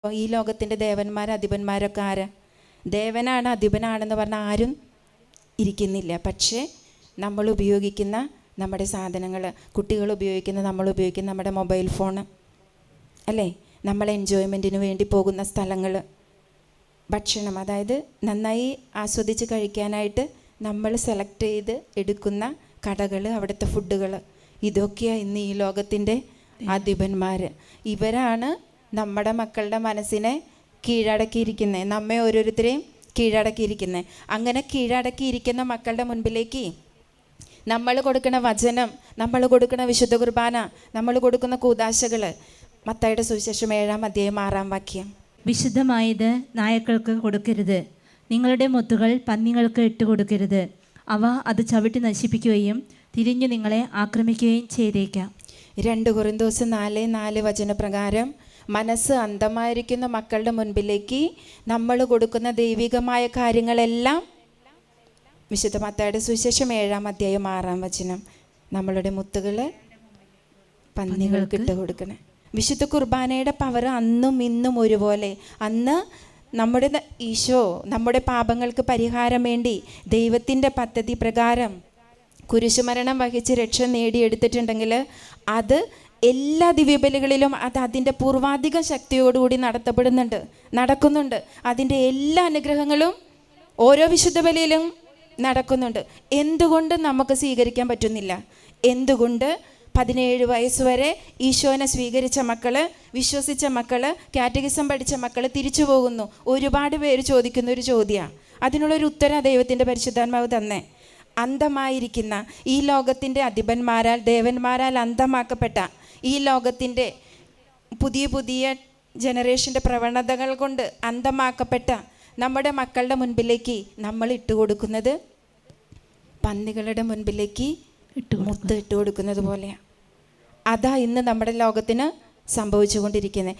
അപ്പോൾ ഈ ലോകത്തിൻ്റെ അധിപന്മാരൊക്കെ ആരാ? ദേവനാണ്, അധിപനാണെന്ന് പറഞ്ഞാൽ ആരും ഇരിക്കുന്നില്ല. പക്ഷേ നമ്മൾ ഉപയോഗിക്കുന്ന നമ്മുടെ സാധനങ്ങൾ, കുട്ടികൾ ഉപയോഗിക്കുന്ന, നമ്മൾ ഉപയോഗിക്കുന്ന നമ്മുടെ മൊബൈൽ ഫോണ് അല്ലേ, നമ്മൾ എൻജോയ്മെൻറ്റിന് വേണ്ടി പോകുന്ന സ്ഥലങ്ങൾ, ഭക്ഷണം, അതായത് നന്നായി ആസ്വദിച്ച് കഴിക്കാനായിട്ട് നമ്മൾ സെലക്ട് ചെയ്ത് എടുക്കുന്ന കടകൾ, അവിടുത്തെ ഫുഡുകൾ, ഇതൊക്കെയാണ് ഇന്ന് ഈ ലോകത്തിൻ്റെ അധിപന്മാർ. ഇവരാണ് നമ്മുടെ മക്കളുടെ മനസ്സിനെ കീഴടക്കിയിരിക്കുന്നത്, നമ്മെ ഓരോരുത്തരെയും കീഴടക്കിയിരിക്കുന്നത്. അങ്ങനെ കീഴടക്കിയിരിക്കുന്ന മക്കളുടെ മുൻപിലേക്ക് നമ്മൾ കൊടുക്കുന്ന വചനം, നമ്മൾ കൊടുക്കുന്ന വിശുദ്ധ കുർബാന, നമ്മൾ കൊടുക്കുന്ന കൂദാശകൾ, മത്തായിയുടെ സുവിശേഷം 7-ാം അധ്യായം 6-ാം വാക്യം, വിശുദ്ധമായത് നായക്കൾക്ക് കൊടുക്കരുത്, നിങ്ങളുടെ മുത്തുകൾ പന്നികൾക്ക് ഇട്ടുകൊടുക്കരുത്, അവ അത് ചവിട്ടി നശിപ്പിക്കുകയും തിരിഞ്ഞു നിങ്ങളെ ആക്രമിക്കുകയും ചെയ്തേക്കാം. 2 കൊരിന്തോസ് 4:4 വചനപ്രകാരം മനസ്സ് അന്ധമായിരിക്കുന്ന മക്കളുടെ മുൻപിലേക്ക് നമ്മൾ കൊടുക്കുന്ന ദൈവികമായ കാര്യങ്ങളെല്ലാം, വിശുദ്ധ മത്തായിയുടെ സുവിശേഷം 7-ാം അധ്യായം 6-ാം വചനം, നമ്മളുടെ മുത്തുകൾ പന്നികൾക്ക് ഇട്ട് കൊടുക്കണേ. വിശുദ്ധ കുർബാനയുടെ പവർ അന്നും ഇന്നും ഒരുപോലെ. അന്ന് നമ്മുടെ ഈശോ നമ്മുടെ പാപങ്ങൾക്ക് പരിഹാരം വേണ്ടി ദൈവത്തിൻ്റെ പദ്ധതി പ്രകാരം കുരിശുമരണം വഹിച്ച് രക്ഷ നേടിയെടുത്തിട്ടുണ്ടെങ്കിൽ അത് എല്ലാ ദിവ്യബലികളിലും അത് അതിൻ്റെ പൂർവാധിക ശക്തിയോടുകൂടി നടക്കുന്നുണ്ട്. അതിൻ്റെ എല്ലാ അനുഗ്രഹങ്ങളും ഓരോ വിശുദ്ധ ബലിയിലും നടക്കുന്നുണ്ട്. എന്തുകൊണ്ട് നമുക്ക് സ്വീകരിക്കാൻ പറ്റുന്നില്ല? എന്തുകൊണ്ട് 17 വയസ്സ് വരെ ഈശോനെ സ്വീകരിച്ച മക്കൾ, വിശ്വസിച്ച മക്കൾ, കാറ്റഗിസം പഠിച്ച മക്കൾ തിരിച്ചു പോകുന്നു? ഒരുപാട് പേര് ചോദിക്കുന്ന ഒരു ചോദ്യമാണ്. അതിനുള്ളൊരു ഉത്തരം ദൈവത്തിൻ്റെ പരിശുദ്ധാത്മാവ് തന്നെ. അന്ധമായിരിക്കുന്ന ഈ ലോകത്തിൻ്റെ അധിപന്മാരാൽ, ദേവന്മാരാൽ അന്ധമാക്കപ്പെട്ട ഈ ലോകത്തിൻ്റെ പുതിയ ജനറേഷൻ്റെ പ്രവണതകൾ കൊണ്ട് അന്ധമാക്കപ്പെട്ട നമ്മുടെ മക്കളുടെ മുൻപിലേക്ക് നമ്മൾ ഇട്ടുകൊടുക്കുന്നത് പന്നികളുടെ മുൻപിലേക്ക് മുത്ത് ഇട്ടുകൊടുക്കുന്നത് പോലെയാണ്. അതാ ഇന്ന് നമ്മുടെ ലോകത്തിന് സംഭവിച്ചുകൊണ്ടിരിക്കുന്നത്.